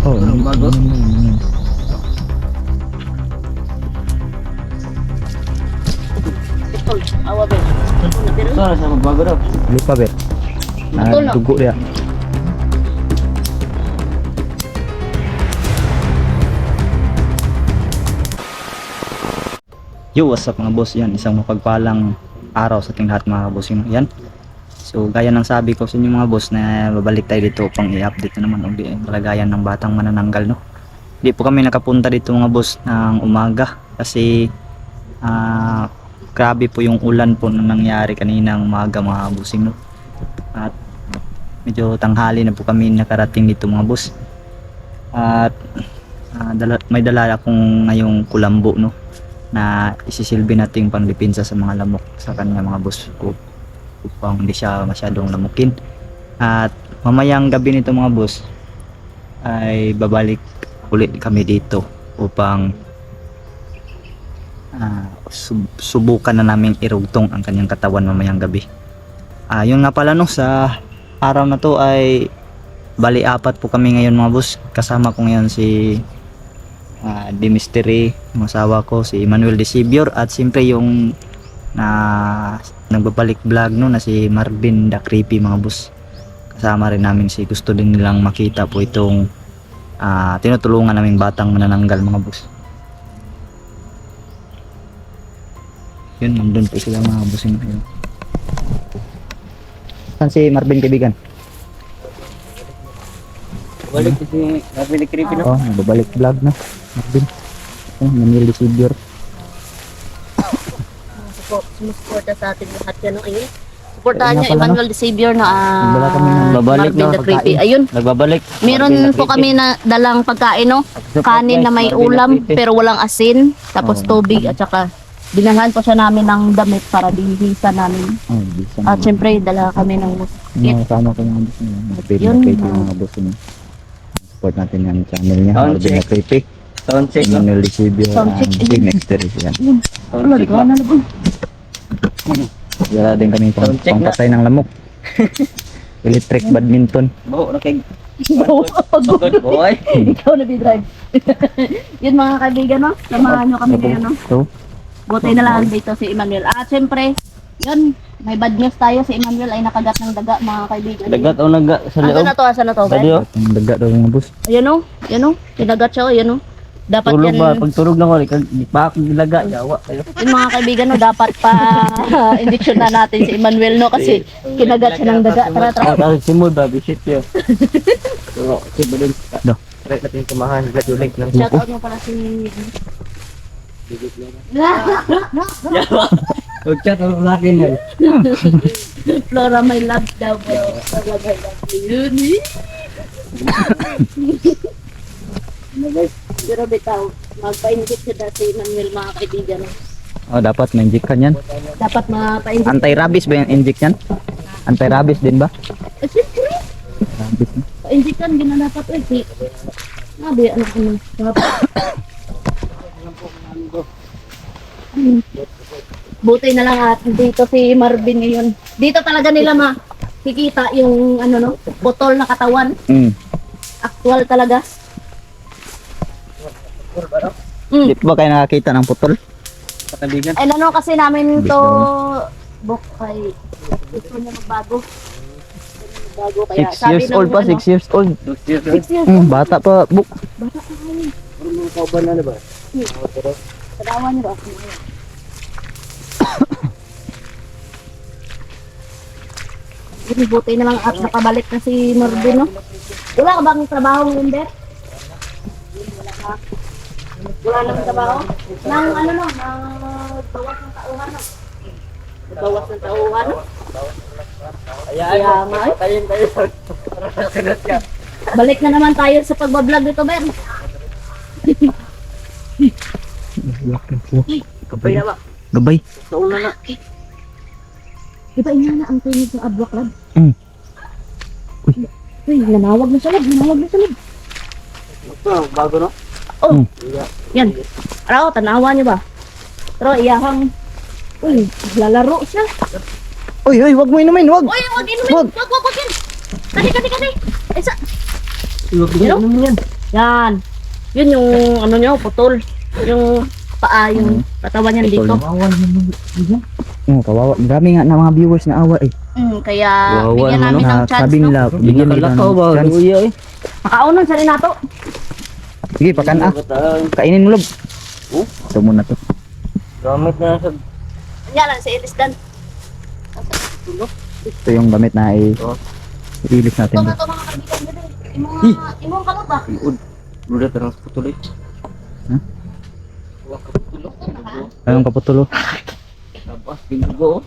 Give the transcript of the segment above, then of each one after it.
Oh, bago. Awa ba? Sana sa magbago daw. Lupa bet. Betul, no? Dugo dia. Yo, what's up mga boss? Yan, isang mapagpalang araw sa ating lahat mga boss. Yan. So, gaya ng sabi ko sa inyo mga boss na babalik tayo dito upang i-update na naman uli ang kalagayan ng batang manananggal, no? Hindi po kami nakapunta dito mga boss ng umaga kasi grabe po yung ulan po na nangyari kaninang umaga mga bossing, no? At medyo tanghali na po kami nakarating dito mga boss. At may dala akong ngayong kulambo, no, na isisilbi nating pangdepensa sa mga lamok sa kanya mga boss upang hindi siya masyadong lamukin. At mamayang gabi nito mga boss ay babalik ulit kami dito upang subukan na naming irugtong ang kanyang katawan mamayang gabi. Yun nga pala, no, sa araw na to ay bali apat po kami ngayon mga boss. Kasama ko ngayon si The Mystery, yung asawa ko, si Emmanuel De Sibior, at siyempre yung nagbabalik vlog, no, na si Marvin the Creepy mga boss. Kasama rin namin si gusto din nilang makita po itong tinutulungan naming batang manananggal mga boss. Yun, nandun po sila mga boss. Yun. Saan si Marvin kaibigan? Balik si Marvin the Creepy, no? Oo, nagbabalik vlog na Marvin. Emmanuel De Sibior. Sumusuporta sa atin lahat yan, no? Ayun. Suportahan Ayun niyo nga pala, Emmanuel De Sibior na Wala kami nang babalik, Marvin no, the Creepy. pagkain. Ayun. Nagbabalik. Meron po kami na dalang pagkain, no? Kanin na may ulam pero walang asin, tapos tubig, at saka dinalhan po siya namin ng damit para dinihisa namin. At syempre dala kami ng muskit. Kasama ko yung boss niya. Marvin Yun, the Creepy mga boss niya. Support natin yung channel niya, Sound Marvin the check. Creepy. Sound check, no? Emmanuel De Sibior Sound check. and Big Mystery. Yan. Wala, di ka na labon. Wala din kami Sound check na. pangpatay ng lamok. Electric badminton. Bo, nakig. Pagod. Boy. Ikaw na drive. Yun mga kaibigan, no? Samahan nyo kami ngayon, no? So, Buti na lang dito si Emmanuel. At syempre, yun, may bad news tayo. Si Emmanuel ay nakagat ng daga, mga kaibigan. Dagat o naga sa Asa loob. na to, asa na to, Pwede, Ben? oh. ang daga daw yung boss. Ayan o, yan o. Tinagat siya o, yan o. Dapat Tulog yan, ba? Pag tulog na ko, di pa ako nilaga. Yawa kayo. yung mga kaibigan, no, dapat pa injection na natin si Emmanuel, no? Kasi kinagat siya ng daga. Tara, tara. Kasi si Mood, visit yun. So, si Badun. Do. Try natin kumahan. Gatulig lang. Shout out mo pala si... Yawa. Huwag-chat ang akin yan. Flora, my love daw. Flora, my love. Yun eh. Pero bitaw, magpa-inject siya si Emmanuel, mga kaibigan. Dapat ma-inject ka niyan. Dapat mapa-inject. Anti-rabies ba yung inject yan? Anti-rabies din ba? Siyempre, Rabies na. pa-inject kan, ginanapat eh. Si... Nabi, ano. Buti na lang at dito si Marvin ngayon. Dito talaga nila makikita yung ano, no, botol na katawan. Actual talaga. Di ba kayo nakakita ng putol? Katabigan. Ay, ano kasi namin to book kay gusto niya magbago. Magbago kaya 6 years old pa, 6 years old. 2 years. 6 years. Bata pa, book. Bata pa kayo. Mga kauban na ba? Kadawa niyo ba? Buti na lang at nakabalik na si Marvin, no? Wala ka bang trabaho ngayon, Beth? Wala nang trabaho? Nang ano, no? Nang bawas ng tauhan, no? Bawas ng tauhan, no? Ayan, May. tayo. Sagot ka. Balik na naman tayo sa pagbablog dito, Ben. Kapay na ba? Gabay. Nauna na. Diba ina na ang tunog ng adwak, lad? Uy. Uy, nanawag na siya, lad. Nanawag na siya, lad. Ito, bago no? Oh, yan. Araw, tanawa niyo ba? Pero iyahang, uy, lalaro siya. Uy, wag mo inumin, wag. Uy, wag inumin. Wag. Wag yan. Kani. Isa. Huwag Hello? naman yan. Yan. Yun yung ano nyo, putol. Yung paa, yung katawan niyan dito. Kawawa. Marami nga na mga viewers na awa eh. Kaya Wow, bigyan ano, namin ng Na chance. sabi No? nila, bigyan nila Nakalakaw ba? ng chance. Luya eh. Makaunon sa Renato. Sige, pakan ah. Kainin mo lob. Oh. Ito muna to. Gamit na sa... Yan lang, si Elis Dan. Ito yung gamit na i-ilis natin. Ito nga ito mga kaibigan. Imong kamot ba? Iud. Luda terang putuloy. Ha? Wah, kaputulo. Ayong kaputulo. Labas, binugo.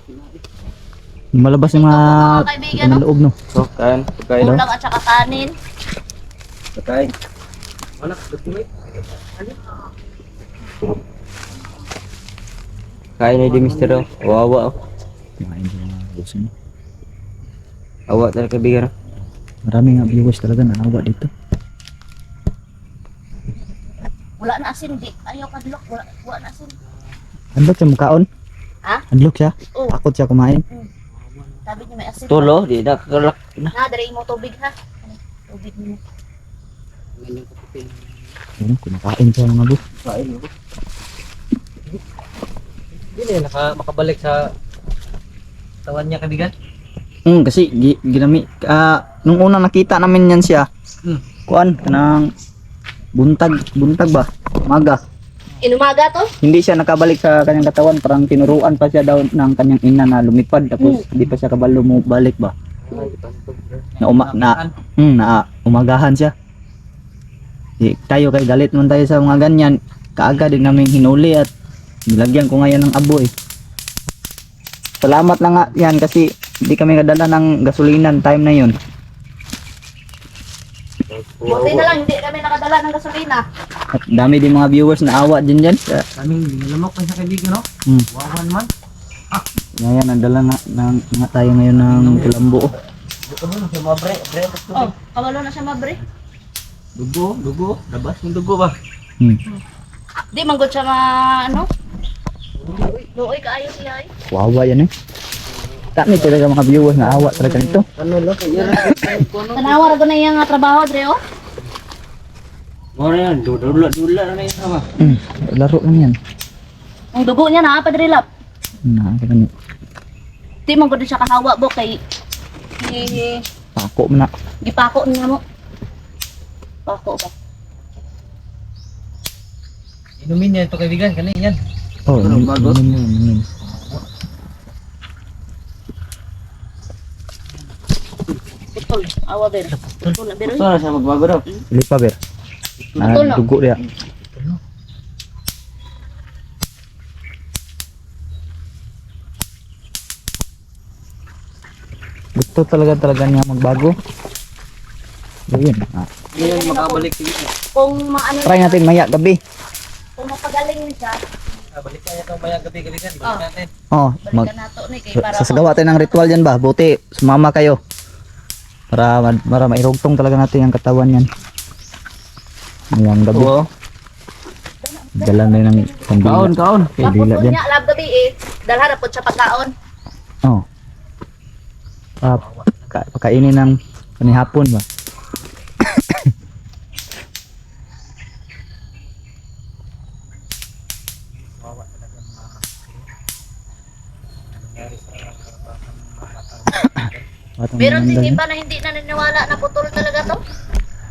Malabas yung mga Mga kaibigan, no? loob no. So, kain. Pagkain. Ulam at saka kanin. Pagkain. Anak, dagmay. Kain na di mister oh. Wawa oh. Kumain din mga busing. Awa talaga kaibigan. Marami nga viewers talaga na awa dito. Wala na asin, di. Ayaw kadlok, wala na asin. Andok siya mukhaon? Ha? Andok siya? Oo. Takot siya kumain. Sabi niya may asin. Tulo, di na kakalak na. Na, dari mo tubig ha. Tubig mo. Ayun, kumakain siya mga bus. Kain mo. Hindi na makabalik sa tawan niya kaibigan. Kasi ginami nung una nakita namin yan siya. Kuan kanang buntag ba? Maga. Inumaga to? Hindi siya nakabalik sa kanyang katawan, parang tinuruan pa siya daw ng kanyang ina na lumipad tapos hindi pa siya kabalo mo balik ba. Na umagahan siya. Tayo kay galit man tayo sa mga ganyan. Kaagad din namin hinuli at nilagyan ko ngayon ng abo eh. Salamat na nga yan kasi hindi kami kadala ng gasolinan time na yun. Buti na lang, hindi kami nakadala ng gasolina. At dami din mga viewers na awa din dyan. Kaming nilamok pa sa kaibigan no? Wawan man. Ngayon, nandala nga tayo ngayon ng kulambo. Dugo mo sa mga bre. Oh, kabalo na siya mabre. Dugo. Labas yung dugo ba? Di manggod siya ano? Luoy kaayo siya ay. Wawa yan eh. Kami talaga mga viewers na awa talaga nito. Ano lang kaya? Tanawar ko na yung trabaho, Dre, oh. Mo na yan, dula na yan sama. Laro lang yan. Ang dugo niya na, Padre Lap. Nakakagani. Di manggod siya kahawa, bo, kay Pako mo na. gipako niya mo. Pako ba? Inumin niya ito kaibigan, kanin yan. Oh, Bago. yun. Putol, awa, Ber. Putol na, Ber, Ito na siya magbago daw. Lipa ber. Putol na. Dugo dia. Gusto talaga niya magbago. Ayun. Hindi yan makabalik kaibigan. Kung maano Try natin maya gabi. kung mapagaling niya siya, Balik kaya itong maya gabi kaibigan. Balik natin. Oh, balikan nato ni kay para sasagawa tayo ng ritual yan ba? Buti sumama kayo. Para mairugtong talaga natin yung katawan yan. Ngayong gabi. Oo. Dala na ng pambila. Kaon. Pambila Pagputol dyan. niya, lab gabi eh. Dalhan na po siya pagkaon. Oh. Pakainin ng panihapon ba? Meron din iba na hindi naniniwala na putol talaga to.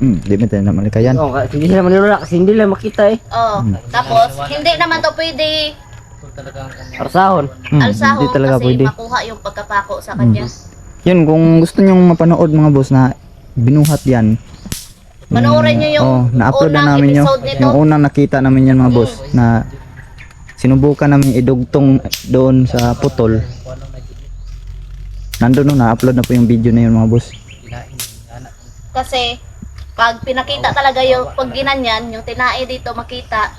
Di mo tayo na malikayan. Oo, hindi sila manilula kasi hindi lang makita eh. Oh, tapos hindi naman to pwede Arsahon. alsahon Hindi talaga kasi pwede. makuha yung pagkapako sa kanya. Yun, kung gusto nyong mapanood mga boss na binuhat yan. Panoorin nyo yung na-upload na unang namin episode nito. yung unang nakita namin yan mga boss na sinubukan namin idugtong doon sa putol. Nandun no, na-upload na po yung video na yun mga boss. Kasi pag pinakita talaga yung pag ginanyan, yung tinae dito makita,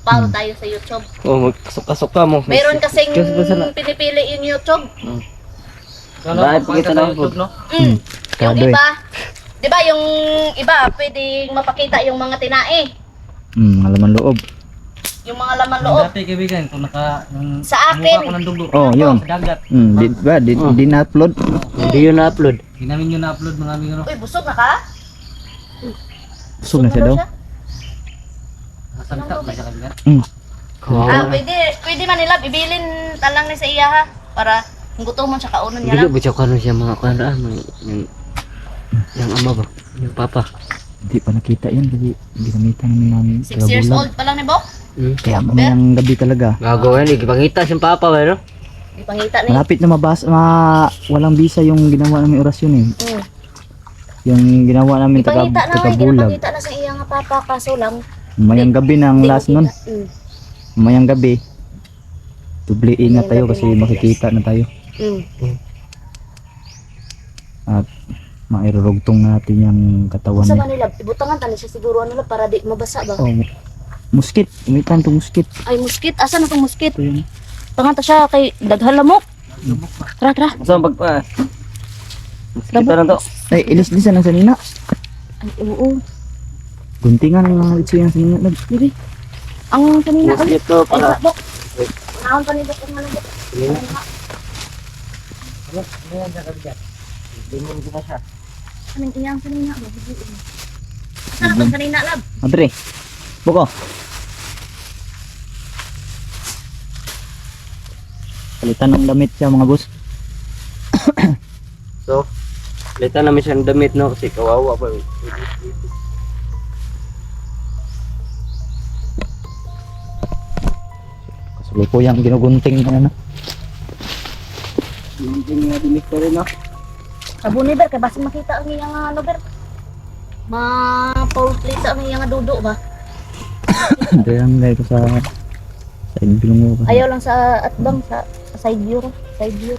follow tayo sa YouTube. Oo, magkasuka-suka mo. Meron kasing Kasi na. pinipili yung YouTube. Bakit pakita lang po? Yung Kado eh. iba, di ba yung iba pwedeng mapakita yung mga tinae, Mga laman loob. yung mga laman loob. Dati kaibigan, kung Sa akin, ng dugo. Oh, yun. Sa dagat. Di na-upload. Hindi yun na-upload. Hindi namin yun na-upload mga amigo. uy, busog na ka? Busog na siya daw. siya? Masangka ba siya kadigan? Pwede man nila ibilin talang ni sa iya ha para gutomon sa kaunon niya Dili lang. ba siya karon siya mga kuan ra yung ama ba? Yung papa. Hindi pa nakita yan kasi ginamitan namin 6 years old pa lang ni Bok. Kaya mamayang gabi talaga. Gago yan, ipakita siyang papa ba no? Ipangita ni. Malapit na walang bisa yung ginawa namin orasyon eh. Mm. Yung ginawa namin Ipangita na may taga-bulag. ginapangita na sa iya nga papa kaso lang. Mamayang gabi ng Hindi last ko nun. kita. Mamayang gabi. Tubliin na Mamayang tayo gabi kasi na, makikita na tayo. At mairurugtong natin yung katawan Sa niya. Manila, ibutangan tani siya siguro ano lang para di mabasa ba. Oh, muskit. Umitan itong muskit. Ay muskit, asa na tong muskit? Ito yun. Panganta siya kay daghan lamok. Tara tara. Asa ang pagpa? Kita na to. Ay, ilis-lisan ang sanina. Ay oo. Guntingan ang mga litso yung sanina. Dili. Ang kanina ay. Ito Ay Bok. Naon pa ni Bok ang ano Bok. Anong iyang kanina ba? Asa na tong kanina lab? Andre. Buko. Palitan ng damit siya mga boss. So, lita namin siyang damit no kasi kawawa pa. Kasuloy ko yung ginugunting na ano. Hindi nga dinik pa rin no. Sabuni ber kay basta makita ang iyang ano ber. Ma-foul plate sa ang iyang dudo ba? Diyan ko sa bilong ko. Ayaw lang sa atbang sa side view ra, side view.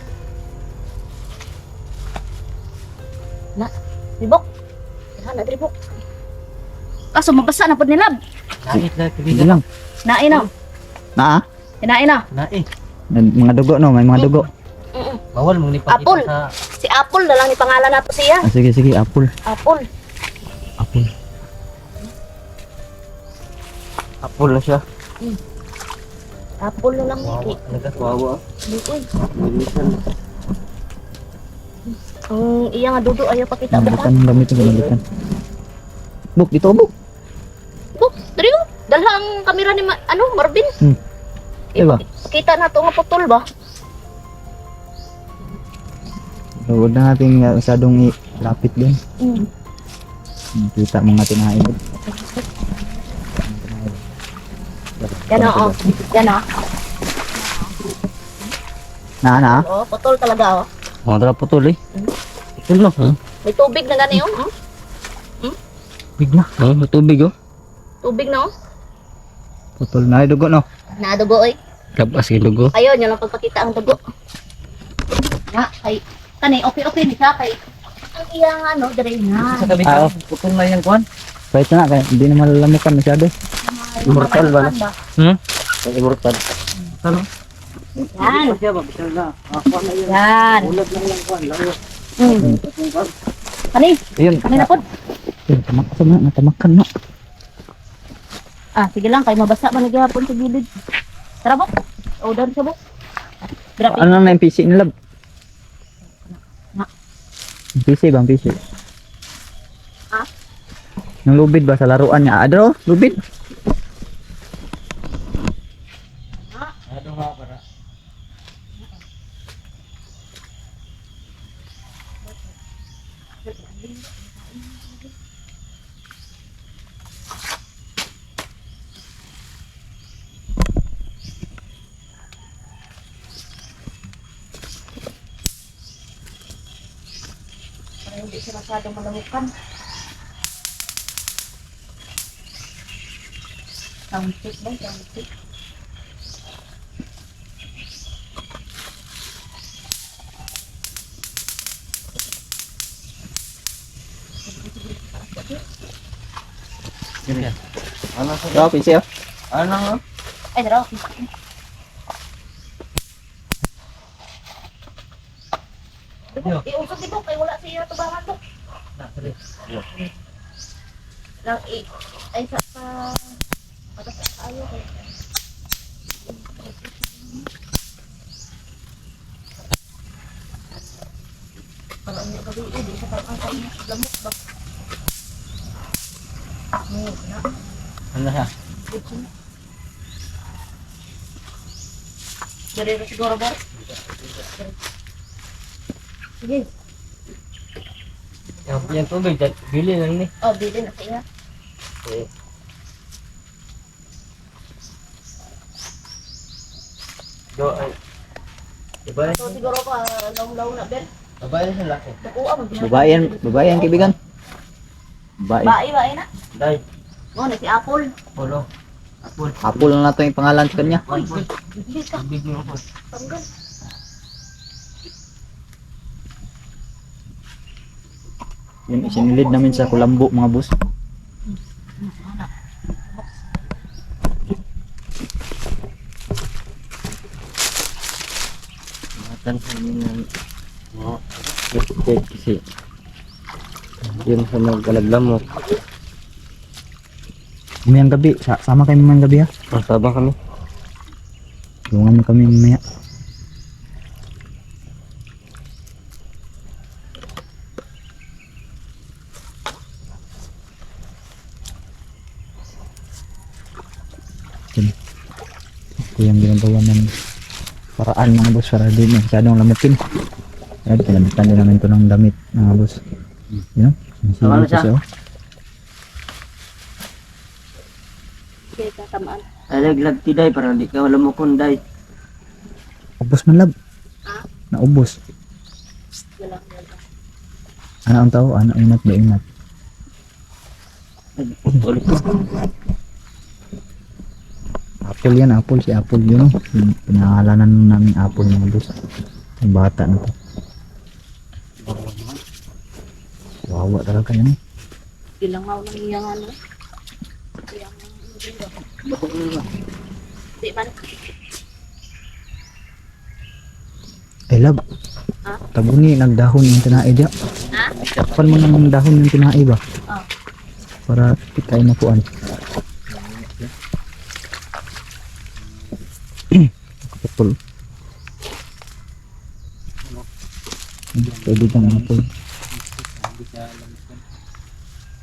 Na, ribok. Na ribok. Kaso mabasa na pud ni lab. Nakit na Sige kaibigan. lang. Nain na. Na Kinain na. Nae. mga dugo no, may mga dugo. Bawal mo ni Apple. pakita sa Si Apple na lang ni pangalan nato siya. Ah, sige sige, apple. Apple. Apple. apple na siya. Apple na lang ni. Nagkawawa. Uy. Milisan. Ang iya nga dudo ayaw pakita ba? Malitan ng damit ko malitan. Buk dito buk. Buk, dali oh. Dalha ang kamera ni Marvin. Diba? Kita na to nga putol ba? Huwag na natin masyadong lapit din. Kita mga tinahin. Yan o. Yan o. Na. Oh, putol talaga oh. Mga tara putol eh. Putol no? May tubig na gani oh. Bigla. Tubig oh. Tubig na oh. Putol na dugo no. Nadugo oy. Labas yung dugo. Ayun, yun lang pagpakita ang dugo. Nga, kay kanay okay ni siya kay ang iyang ano, dire na. Sa tabi ka, putol na yung kuhan. Kahit na kaya hindi na malalamukan masyado. Immortal ba na? Immortal. Ano? Yan. Siya ba? Bisal na. Kuhan na yun. Yan. Ulag lang yung kuhan. Layo. Kani, Ayun. kani na pod. Ayun, tamaksan na, natamakan na. Ah, sige lang, kay mabasa man gihapon sa gilid. Tara bok. Order sa bok. Grabe. Ano na yung PC nila? Na. PC ba ang PC? Ha? Yung lubid ba sa laruan niya? Adro, lubid. Ano nga para? Para hindi siya masyadong malamukan. Sound check ba? Sound check. Ano sa? Yo, PC oh. Ano nga? Ay, dara. Iusap dito kay wala siya tubangan to. Lang ay sa patas ayo kay. Para ang gabi di sa pag-asay lamok ba. Ano siya? Dari siguro ba? Sige. Yung tubig, bili lang ni. Oh, bili na siya. Eh. Do ay. Diba? So siguro pa law na ben. Babae sa laki. Nakuha mo. Babae yan kaibigan. Babae. Bae na. Day. Oh, na si Apple. Polo. Apple. Apple na nato yung pangalan sa kanya. Uy, bili ka. Tubig mo ako. Tanggal. Yun, isinilid namin sa Kulambo mga boss. Matan sa mga kasi yun sa mga kalaglam mo. Mamayang gabi, sama kayo mamayang gabi ha. Masaba kami. Tulungan mo kami mamaya. Ito yung ginagawa ng paraan mga boss para di masyadong lamukin. Kaya pinamitan din namin ito ng damit mga boss. Yun, Tama na sige siya. kasi oh. Okay, tatamaan. Alaglag tiday para di ka wala mo kunday. Ubos man lab. Ha? Naubos. Wala. Ano ang tao? Ano inat ba inat? Apple yan, Apple. Si Apple yun. Pinangalanan namin Apple mga boss. Ang bata na to. Wawa talaga yan. Ilang nga lang yung ano. Di man. Eh lab. Ha? Tabuni, nagdahon yung tinae dia. Ha? Takpan mo ng dahon yung tinae ba? Oh. Para pitay na puan. Kapatol. Pwede kang apple.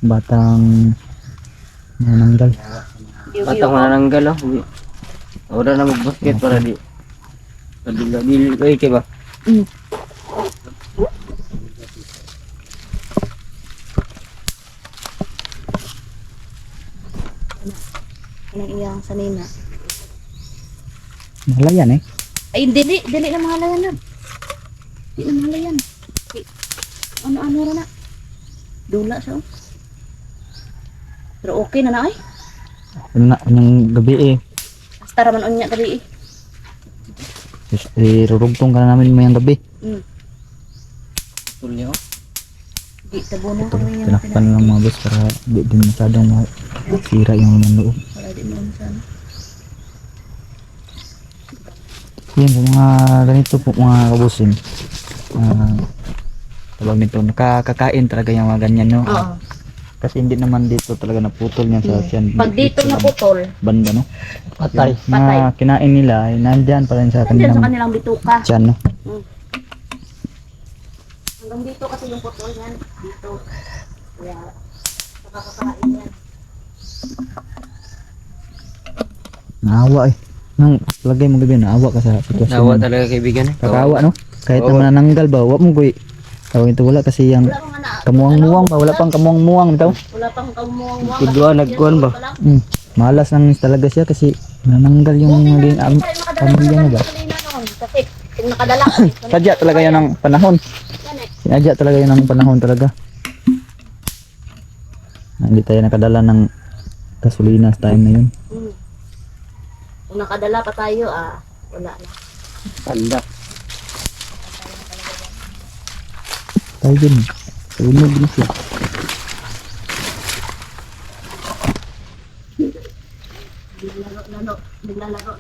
Batang nananggal. Bata ko nananggal oh. Ora na mag-basket para di. Dili ko iki ba? Mm. Anong iyang sanina? Mahalayan eh. Ay, dili na mahalayan na. Di na mahalayan. Ano ra na? Dula siya. Oh. Pero okay na na ay. Ano na, yung gabi eh. Hasta raman unya gabi eh. Rurugtong ka na namin mayang gabi. Tulyo. Di tabunan Ito, ko rin yung tinakpan lang mga boss para di din masyadong sira yung mga loob. para di mo sana. Yan, sa mga ganito po mga kabusin. Tawag nito, nakakakain talaga yung mga ganyan, no? Oo. Kasi hindi naman dito talaga naputol niya sa siyan. Pag dito na putol, Banda, no? Patay. Yung mga kinain nila, ay nandyan pa rin sa nandiyan sa kanilang kanilang bituka. tiyan, no? Hanggang dito kasi yung putol yan. Dito. Kaya, nakakakain yan. Naawa eh. Nang lagay mo gabi, naawa ka sa sitwasyon. Nawa mo. talaga kaibigan eh. Kakaawa, no? Kahit Oo. naman nananggal ba, wag mo goy. Tawag ito wala kasi yung Wala pang anak. kamuang-muwang ba, wala pang kamuang-muwang ito. Wala pang kamuang-muang. Kudwa, nagkuhan ba? Malas lang talaga siya kasi nananggal yung maging pamilya niya ba. Kasi kung nakadala ka. Sadya talaga yan ang panahon. Yan eh. Sinadya talaga yan ang panahon talaga. Hindi tayo nakadala ng gasolina sa time na yun. Kung nakadala pa tayo, wala na. Tanda. Tayo din. Tulog na siya.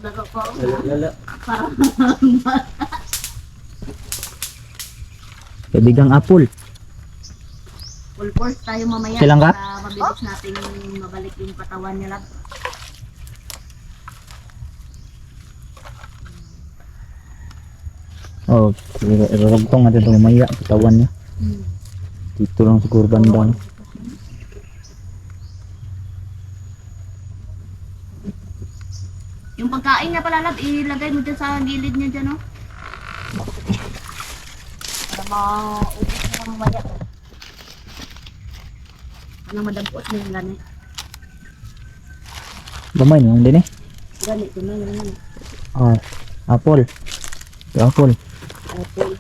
Laro po. Lala. Kaibigang Apple. Full force tayo mamaya. Kailan ka? Para mabilis natin mabalik yung katawan niya lang. Oh, iraragtong natin ito mamaya. Katawan niya. Dito lang siguro banda. No? Yung pagkain niya pala, lab, ilagay mo dyan sa gilid niya dyan, no? Para maubos na mamaya. Ano madagpos na yung gani? Gamay niyo din eh. Gani, ito na yun naman. Ah, apple. Ito apple. Apple.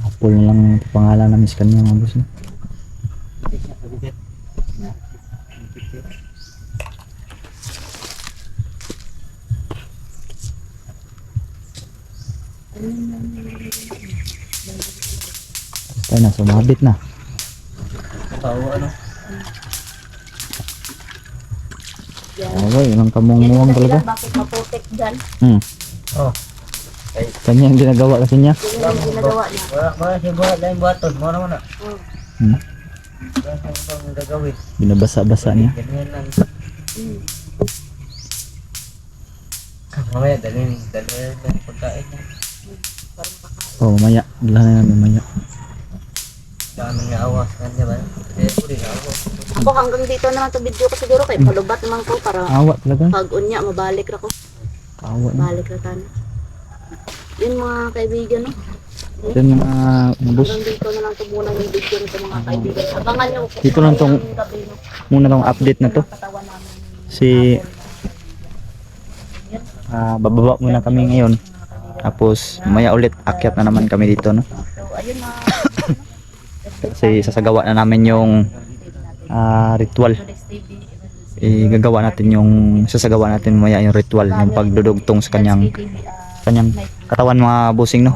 Apple na lang pangalan namin sa kanya mga boss. No? Tayo na, sumabit na. Tawa ano? Okay, ilang kamungmuang talaga. Bakit maputik dyan? Oh. Kanya ang ginagawa kasi niya. Yun yung ginagawa niya. Wala siya buhat lain baton. Mo naman na. Oh. Hmm. Wala siya ibang gagawin. Binabasa-basa niya. Ganyan lang. Mm. Mamaya dalhin ng pagkain niya. Oh, maya. Dala na namin maya. Dami nga awas kanya ba? Eh, puri na awas. Ako hanggang dito na lang to video ko siguro kay palubat naman ko para Awa talaga. pag unya mabalik ra ko. Awa na. Balik ra tan. Yun mga kaibigan, no? Ito yung mga boss. Hanggang dito na lang to muna yung video nito mga kaibigan. Abangan niyo ko. Dito lang tong- ngayong gabi, no? Muna tong update na to. Katawan namin. Si bababa muna kami ngayon. Tapos maya ulit akyat na naman kami dito, no. So ayun na. Kasi sasagawa na namin yung ritual. Igagawa natin yung sasagawa natin maya yung ritual, yung pagdudugtong sa kanyang katawan mga busing, no.